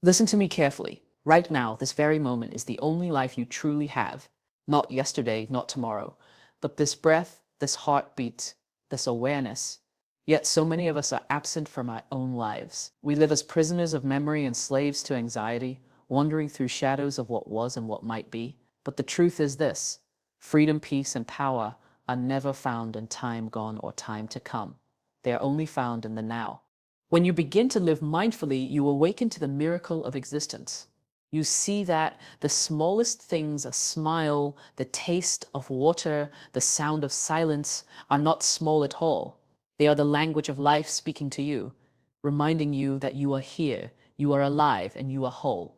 Listen to me carefully. Right now, this very moment is the only life you truly have. Not yesterday, not tomorrow, but this breath, this heartbeat, this awareness. Yet so many of us are absent from our own lives. We live as prisoners of memory and slaves to anxiety, wandering through shadows of what was and what might be. But the truth is this: freedom, peace, and power are never found in time gone or time to come. They are only found in the now. When you begin to live mindfully, you awaken to the miracle of existence. You see that the smallest things, a smile, the taste of water, the sound of silence, are not small at all. They are the language of life speaking to you, reminding you that you are here, you are alive, and you are whole.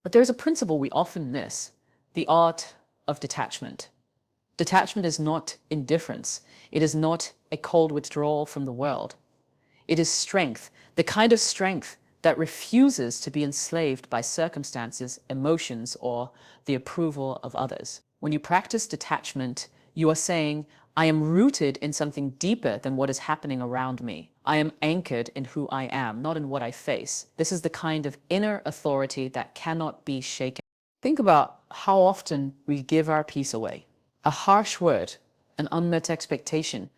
But there's a principle we often miss: the art of detachment. Detachment is not indifference. It is not a cold withdrawal from the world. It is strength, the kind of strength that refuses to be enslaved by circumstances, emotions, or the approval of others. When you practice detachment, you are saying, I am rooted in something deeper than what is happening around me. I am anchored in who I am, not in what I face. This is the kind of inner authority that cannot be shaken. Think about how often we give our peace away. A harsh word, an unmet expectation,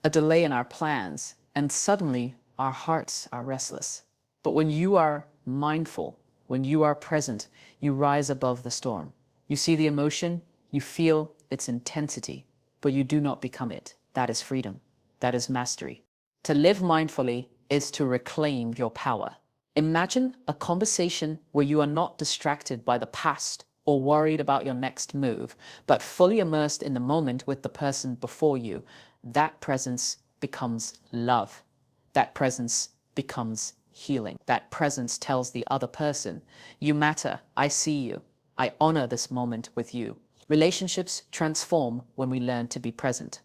a delay in our plans, and suddenly our hearts are restless. But when you are mindful, when you are present, you rise above the storm. You see the emotion, you feel its intensity, but you do not become it. That is freedom. That is mastery. To live mindfully is to reclaim your power. Imagine a conversation where you are not distracted by the past or worried about your next move, but fully immersed in the moment with the person before you. That presence becomes love. That presence becomes healing. That presence tells the other person, you matter, I see you, I honor this moment with you. Relationships transform when we learn to be present.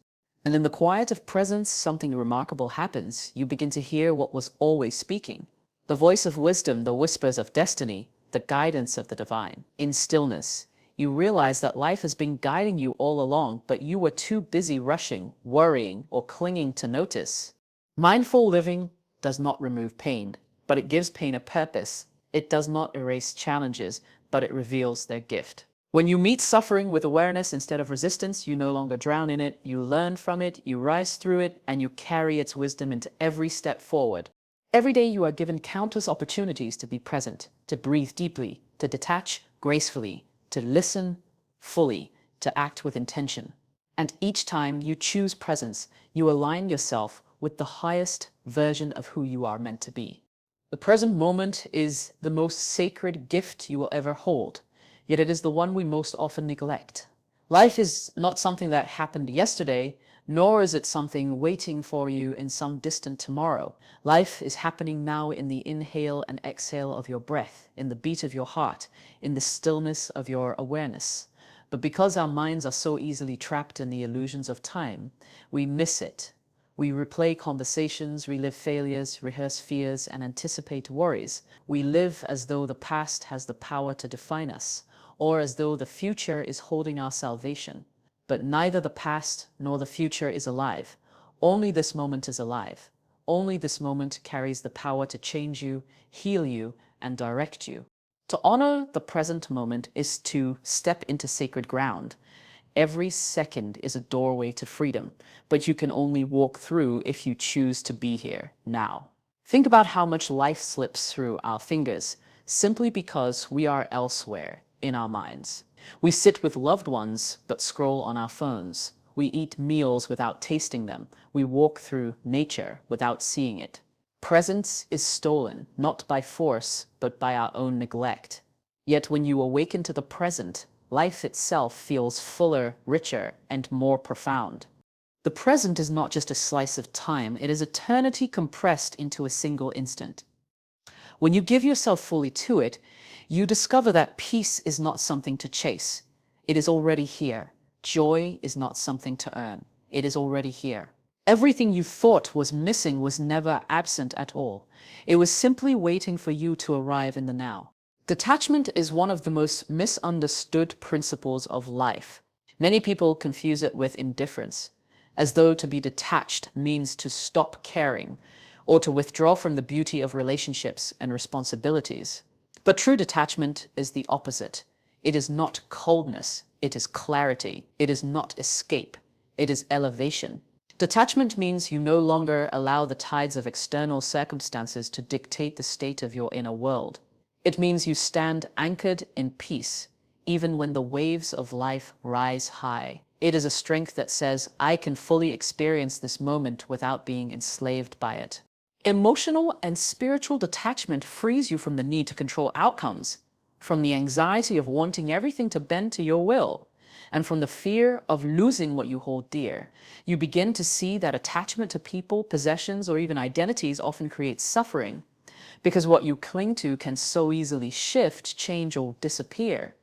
And in the quiet of presence, something remarkable happens. You begin to hear what was always speaking. The voice of wisdom, the whispers of destiny, the guidance of the divine. In stillness, you realize that life has been guiding you all along, but you were too busy rushing, worrying, or clinging to notice. Mindful living does not remove pain, but it gives pain a purpose. It does not erase challenges, but it reveals their gift. When you meet suffering with awareness instead of resistance, you no longer drown in it, you learn from it, you rise through it, and you carry its wisdom into every step forward. Every day you are given countless opportunities to be present, to breathe deeply, to detach gracefully, to listen fully, to act with intention. And each time you choose presence, you align yourself with the highest version of who you are meant to be. The present moment is the most sacred gift you will ever hold, yet it is the one we most often neglect. Life is not something that happened yesterday, nor is it something waiting for you in some distant tomorrow. Life is happening now in the inhale and exhale of your breath, in the beat of your heart, in the stillness of your awareness. But because our minds are so easily trapped in the illusions of time, we miss it. We replay conversations, relive failures, rehearse fears, and anticipate worries. We live as though the past has the power to define us, or as though the future is holding our salvation. But neither the past nor the future is alive. Only this moment is alive. Only this moment carries the power to change you, heal you, and direct you. To honor the present moment is to step into sacred ground. Every second is a doorway to freedom, but you can only walk through if you choose to be here, now. Think about how much life slips through our fingers simply because we are elsewhere in our minds. We sit with loved ones but scroll on our phones. We eat meals without tasting them. We walk through nature without seeing it. Presence is stolen, not by force, but by our own neglect. Yet when you awaken to the present, life itself feels fuller, richer, and more profound. The present is not just a slice of time, it is eternity compressed into a single instant. When you give yourself fully to it, you discover that peace is not something to chase. It is already here. Joy is not something to earn. It is already here. Everything you thought was missing was never absent at all. It was simply waiting for you to arrive in the now. Detachment is one of the most misunderstood principles of life. Many people confuse it with indifference, as though to be detached means to stop caring or to withdraw from the beauty of relationships and responsibilities. But true detachment is the opposite. It is not coldness, it is clarity. It is not escape, it is elevation. Detachment means you no longer allow the tides of external circumstances to dictate the state of your inner world. It means you stand anchored in peace, even when the waves of life rise high. It is a strength that says, I can fully experience this moment without being enslaved by it. Emotional and spiritual detachment frees you from the need to control outcomes, from the anxiety of wanting everything to bend to your will, and from the fear of losing what you hold dear. You begin to see that attachment to people, possessions, or even identities often creates suffering, because what you cling to can so easily shift, change, or disappear.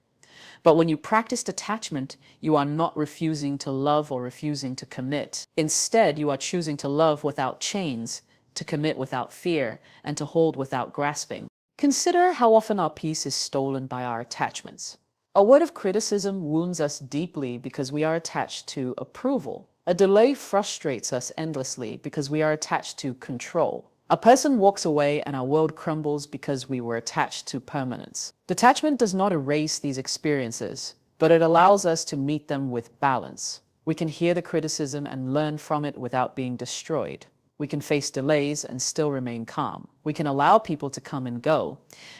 But when you practice detachment, you are not refusing to love or refusing to commit. Instead, you are choosing to love without chains, to commit without fear, and to hold without grasping. Consider how often our peace is stolen by our attachments. A word of criticism wounds us deeply because we are attached to approval. A delay frustrates us endlessly because we are attached to control. A person walks away and our world crumbles because we were attached to permanence. Detachment does not erase these experiences, but it allows us to meet them with balance. We can hear the criticism and learn from it without being destroyed. We can face delays and still remain calm. We can allow people to come and go,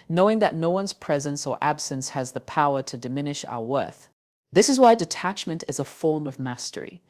knowing that no one's presence or absence has the power to diminish our worth. This is why detachment is a form of mastery.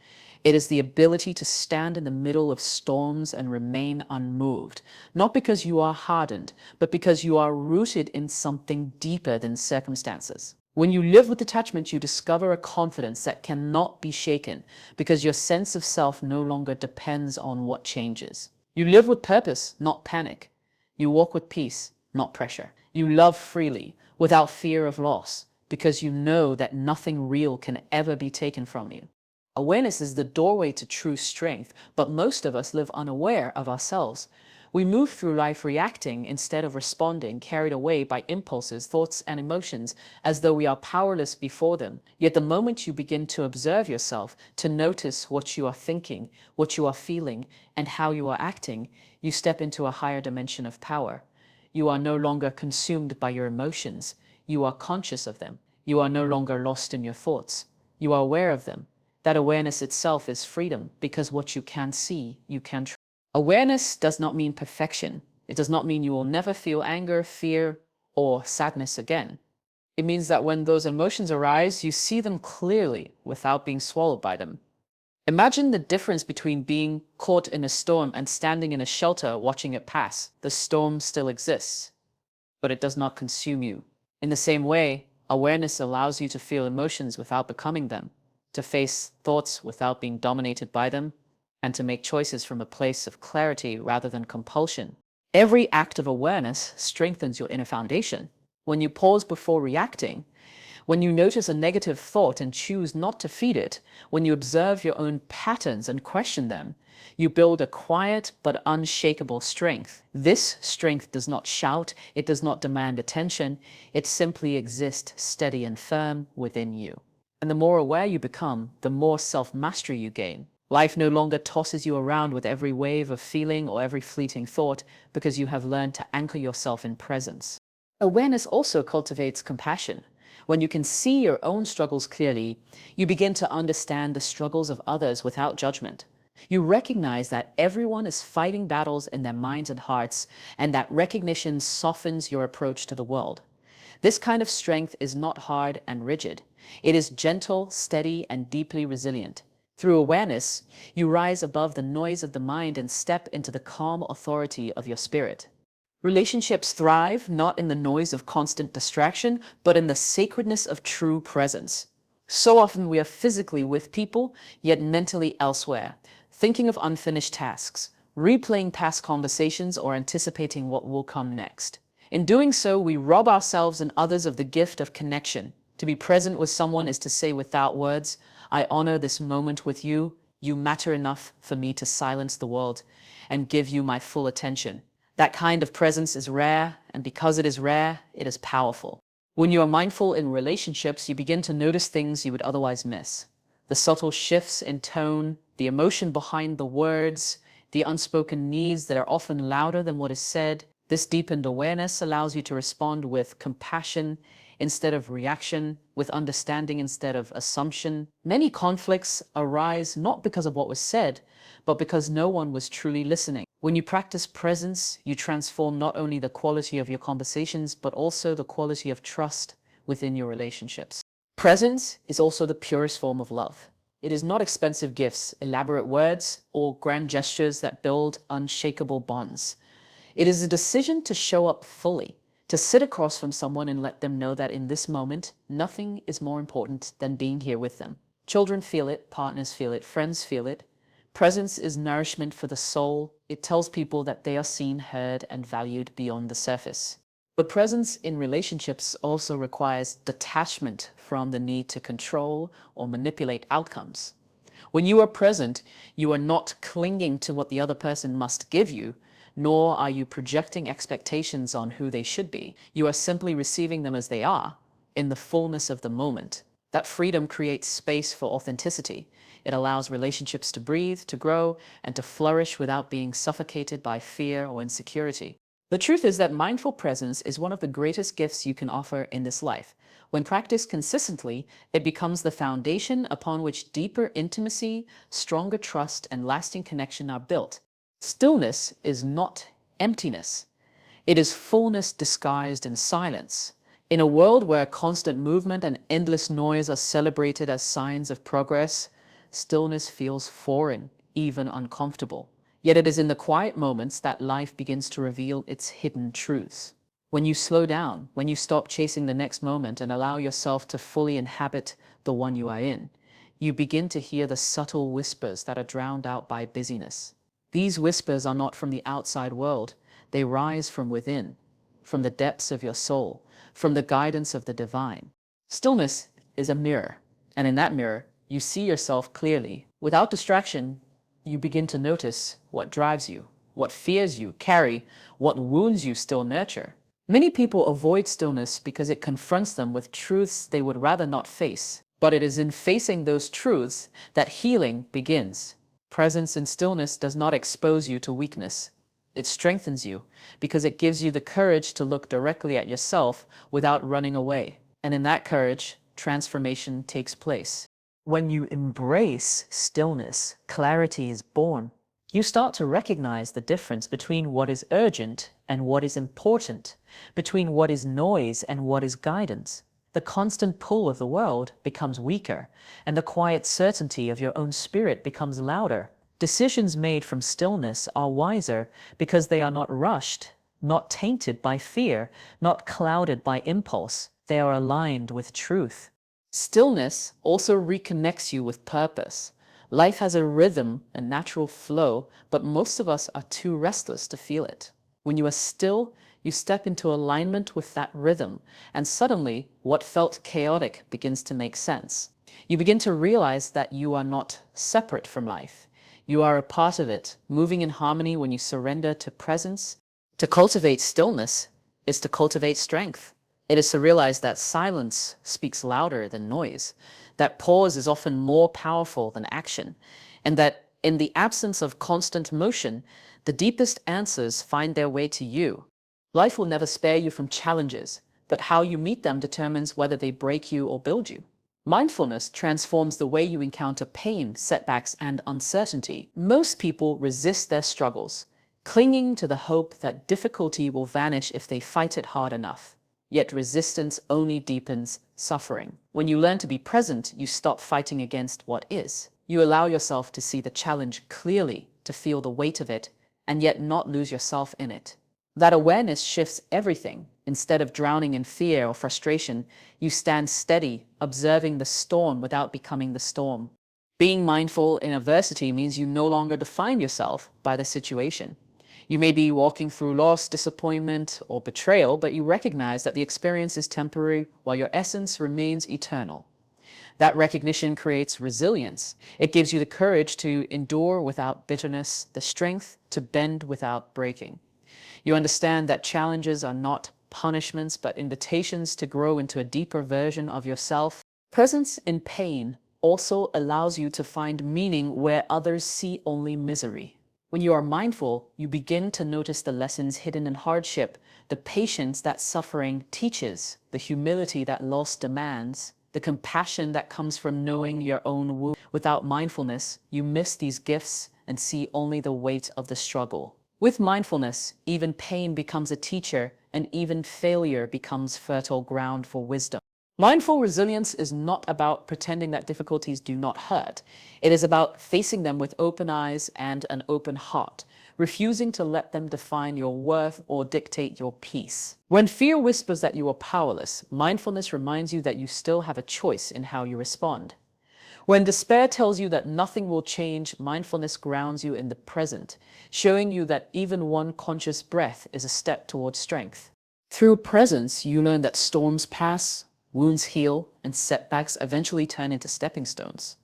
It is the ability to stand in the middle of storms and remain unmoved, not because you are hardened, but because you are rooted in something deeper than circumstances. When you live with detachment, you discover a confidence that cannot be shaken because your sense of self no longer depends on what changes. You live with purpose, not panic. You walk with peace, not pressure. You love freely, without fear of loss, because you know that nothing real can ever be taken from you. Awareness is the doorway to true strength, but most of us live unaware of ourselves. We move through life reacting instead of responding, carried away by impulses, thoughts, and emotions as though we are powerless before them. Yet the moment you begin to observe yourself, to notice what you are thinking, what you are feeling, and how you are acting, you step into a higher dimension of power. You are no longer consumed by your emotions. You are conscious of them. You are no longer lost in your thoughts. You are aware of them. That awareness itself is freedom, because what you can see, you can trust. Awareness does not mean perfection. It does not mean you will never feel anger, fear, or sadness again. It means that when those emotions arise, you see them clearly without being swallowed by them. Imagine the difference between being caught in a storm and standing in a shelter watching it pass. The storm still exists, but it does not consume you. In the same way, awareness allows you to feel emotions without becoming them, to face thoughts without being dominated by them, and to make choices from a place of clarity rather than compulsion. Every act of awareness strengthens your inner foundation. When you pause before reacting, when you notice a negative thought and choose not to feed it, when you observe your own patterns and question them, you build a quiet but unshakable strength. This strength does not shout, it does not demand attention, it simply exists steady and firm within you. And the more aware you become, the more self-mastery you gain. Life no longer tosses you around with every wave of feeling or every fleeting thought because you have learned to anchor yourself in presence. Awareness also cultivates compassion. When you can see your own struggles clearly, you begin to understand the struggles of others without judgment. You recognize that everyone is fighting battles in their minds and hearts, and that recognition softens your approach to the world. This kind of strength is not hard and rigid. It is gentle, steady, and deeply resilient. Through awareness, you rise above the noise of the mind and step into the calm authority of your spirit. Relationships thrive not in the noise of constant distraction, but in the sacredness of true presence. So often we are physically with people, yet mentally elsewhere, thinking of unfinished tasks, replaying past conversations, or anticipating what will come next. In doing so, we rob ourselves and others of the gift of connection. To be present with someone is to say without words, I honor this moment with you. You matter enough for me to silence the world and give you my full attention. That kind of presence is rare, and because it is rare, it is powerful. When you are mindful in relationships, you begin to notice things you would otherwise miss. The subtle shifts in tone, the emotion behind the words, the unspoken needs that are often louder than what is said. This deepened awareness allows you to respond with compassion instead of reaction, with understanding instead of assumption. Many conflicts arise not because of what was said, but because no one was truly listening. When you practice presence, you transform not only the quality of your conversations, but also the quality of trust within your relationships. Presence is also the purest form of love. It is not expensive gifts, elaborate words, or grand gestures that build unshakable bonds. It is a decision to show up fully, to sit across from someone and let them know that in this moment, nothing is more important than being here with them. Children feel it, partners feel it, friends feel it. Presence is nourishment for the soul. It tells people that they are seen, heard, and valued beyond the surface. But presence in relationships also requires detachment from the need to control or manipulate outcomes. When you are present, you are not clinging to what the other person must give you, nor are you projecting expectations on who they should be. You are simply receiving them as they are, in the fullness of the moment. That freedom creates space for authenticity. It allows relationships to breathe, to grow, and to flourish without being suffocated by fear or insecurity. The truth is that mindful presence is one of the greatest gifts you can offer in this life. When practiced consistently, it becomes the foundation upon which deeper intimacy, stronger trust, and lasting connection are built. Stillness is not emptiness. It is fullness disguised in silence. In a world where constant movement and endless noise are celebrated as signs of progress, stillness feels foreign, even uncomfortable. Yet it is in the quiet moments that life begins to reveal its hidden truths. When you slow down, when you stop chasing the next moment and allow yourself to fully inhabit the one you are in, you begin to hear the subtle whispers that are drowned out by busyness. These whispers are not from the outside world. They rise from within, from the depths of your soul, from the guidance of the divine. Stillness is a mirror, and in that mirror, you see yourself clearly. Without distraction, you begin to notice what drives you, what fears you carry, what wounds you still nurture. Many people avoid stillness because it confronts them with truths they would rather not face. But it is in facing those truths that healing begins. Presence in stillness does not expose you to weakness. It strengthens you because it gives you the courage to look directly at yourself without running away. And in that courage, transformation takes place. When you embrace stillness, clarity is born. You start to recognize the difference between what is urgent and what is important, between what is noise and what is guidance. The constant pull of the world becomes weaker, and the quiet certainty of your own spirit becomes louder. Decisions made from stillness are wiser because they are not rushed, not tainted by fear, not clouded by impulse. They are aligned with truth. Stillness also reconnects you with purpose. Life has a rhythm, a natural flow, but most of us are too restless to feel it. When you are still, you step into alignment with that rhythm, and suddenly what felt chaotic begins to make sense. You begin to realize that you are not separate from life. You are a part of it, moving in harmony when you surrender to presence. To cultivate stillness is to cultivate strength. It is to realize that silence speaks louder than noise, that pause is often more powerful than action, and that in the absence of constant motion, the deepest answers find their way to you. Life will never spare you from challenges, but how you meet them determines whether they break you or build you. Mindfulness transforms the way you encounter pain, setbacks, and uncertainty. Most people resist their struggles, clinging to the hope that difficulty will vanish if they fight it hard enough. Yet resistance only deepens suffering. When you learn to be present, you stop fighting against what is. You allow yourself to see the challenge clearly, to feel the weight of it, and yet not lose yourself in it. That awareness shifts everything. Instead of drowning in fear or frustration, you stand steady, observing the storm without becoming the storm. Being mindful in adversity means you no longer define yourself by the situation. You may be walking through loss, disappointment, or betrayal, but you recognize that the experience is temporary while your essence remains eternal. That recognition creates resilience. It gives you the courage to endure without bitterness, the strength to bend without breaking. You understand that challenges are not punishments, but invitations to grow into a deeper version of yourself. Presence in pain also allows you to find meaning where others see only misery. When you are mindful, you begin to notice the lessons hidden in hardship, the patience that suffering teaches, the humility that loss demands, the compassion that comes from knowing your own wound. Without mindfulness, you miss these gifts and see only the weight of the struggle. With mindfulness, even pain becomes a teacher, and even failure becomes fertile ground for wisdom. Mindful resilience is not about pretending that difficulties do not hurt. It is about facing them with open eyes and an open heart, refusing to let them define your worth or dictate your peace. When fear whispers that you are powerless, mindfulness reminds you that you still have a choice in how you respond. When despair tells you that nothing will change, mindfulness grounds you in the present, showing you that even one conscious breath is a step towards strength. Through presence, you learn that storms pass, wounds heal, and setbacks eventually turn into stepping stones.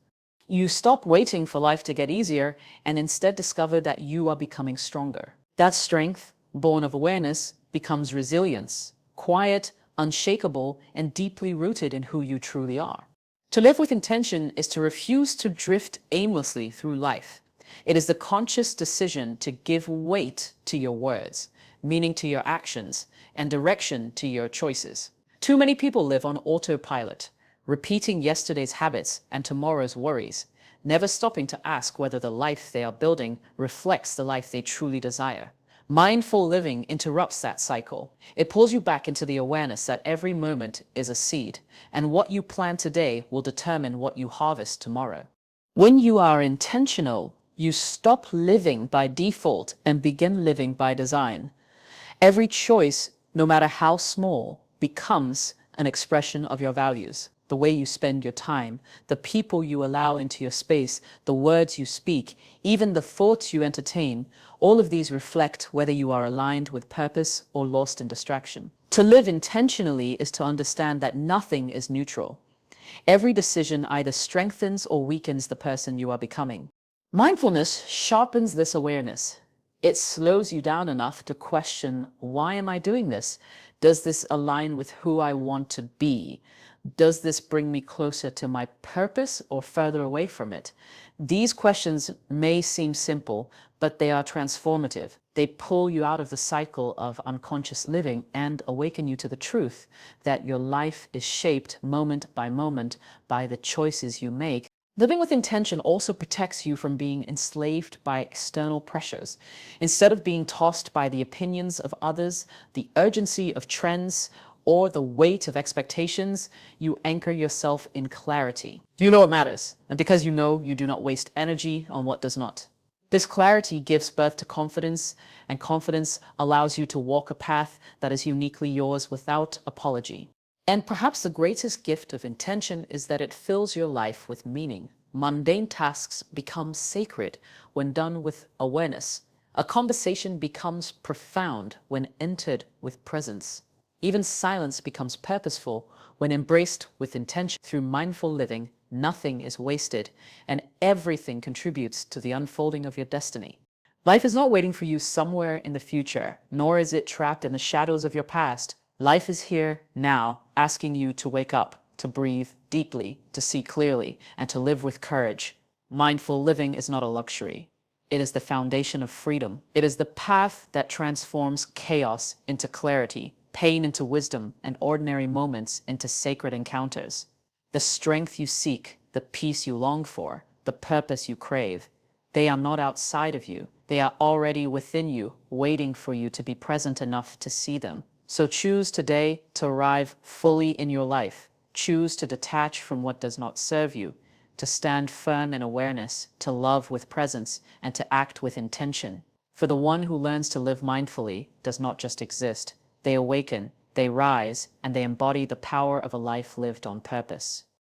You stop waiting for life to get easier and instead discover that you are becoming stronger. That strength, born of awareness, becomes resilience, quiet, unshakable, and deeply rooted in who you truly are. To live with intention is to refuse to drift aimlessly through life. It is the conscious decision to give weight to your words, meaning to your actions, and direction to your choices. Too many people live on autopilot, repeating yesterday's habits and tomorrow's worries, never stopping to ask whether the life they are building reflects the life they truly desire. Mindful living interrupts that cycle. It pulls you back into the awareness that every moment is a seed, and what you plant today will determine what you harvest tomorrow. When you are intentional, you stop living by default and begin living by design. Every choice, no matter how small, becomes an expression of your values. The way you spend your time, the people you allow into your space, the words you speak, even the thoughts you entertain, all of these reflect whether you are aligned with purpose or lost in distraction. To live intentionally is to understand that nothing is neutral. Every decision either strengthens or weakens the person you are becoming. Mindfulness sharpens this awareness. It slows you down enough to question, why am I doing this? Does this align with who I want to be? Does this bring me closer to my purpose or further away from it? These questions may seem simple, but they are transformative. They pull you out of the cycle of unconscious living and awaken you to the truth that your life is shaped moment by moment by the choices you make. Living with intention also protects you from being enslaved by external pressures. Instead of being tossed by the opinions of others, the urgency of trends, or the weight of expectations, you anchor yourself in clarity. You know what matters, and because you know, you do not waste energy on what does not. This clarity gives birth to confidence, and confidence allows you to walk a path that is uniquely yours without apology. And perhaps the greatest gift of intention is that it fills your life with meaning. Mundane tasks become sacred when done with awareness. A conversation becomes profound when entered with presence. Even silence becomes purposeful when embraced with intention. Through mindful living, nothing is wasted, and everything contributes to the unfolding of your destiny. Life is not waiting for you somewhere in the future, nor is it trapped in the shadows of your past. Life is here now, asking you to wake up, to breathe deeply, to see clearly, and to live with courage. Mindful living is not a luxury. It is the foundation of freedom. It is the path that transforms chaos into clarity, pain into wisdom, and ordinary moments into sacred encounters. The strength you seek, the peace you long for, the purpose you crave, they are not outside of you. They are already within you, waiting for you to be present enough to see them. So choose today to arrive fully in your life. Choose to detach from what does not serve you, to stand firm in awareness, to love with presence, and to act with intention. For the one who learns to live mindfully does not just exist. They awaken, they rise, and they embody the power of a life lived on purpose.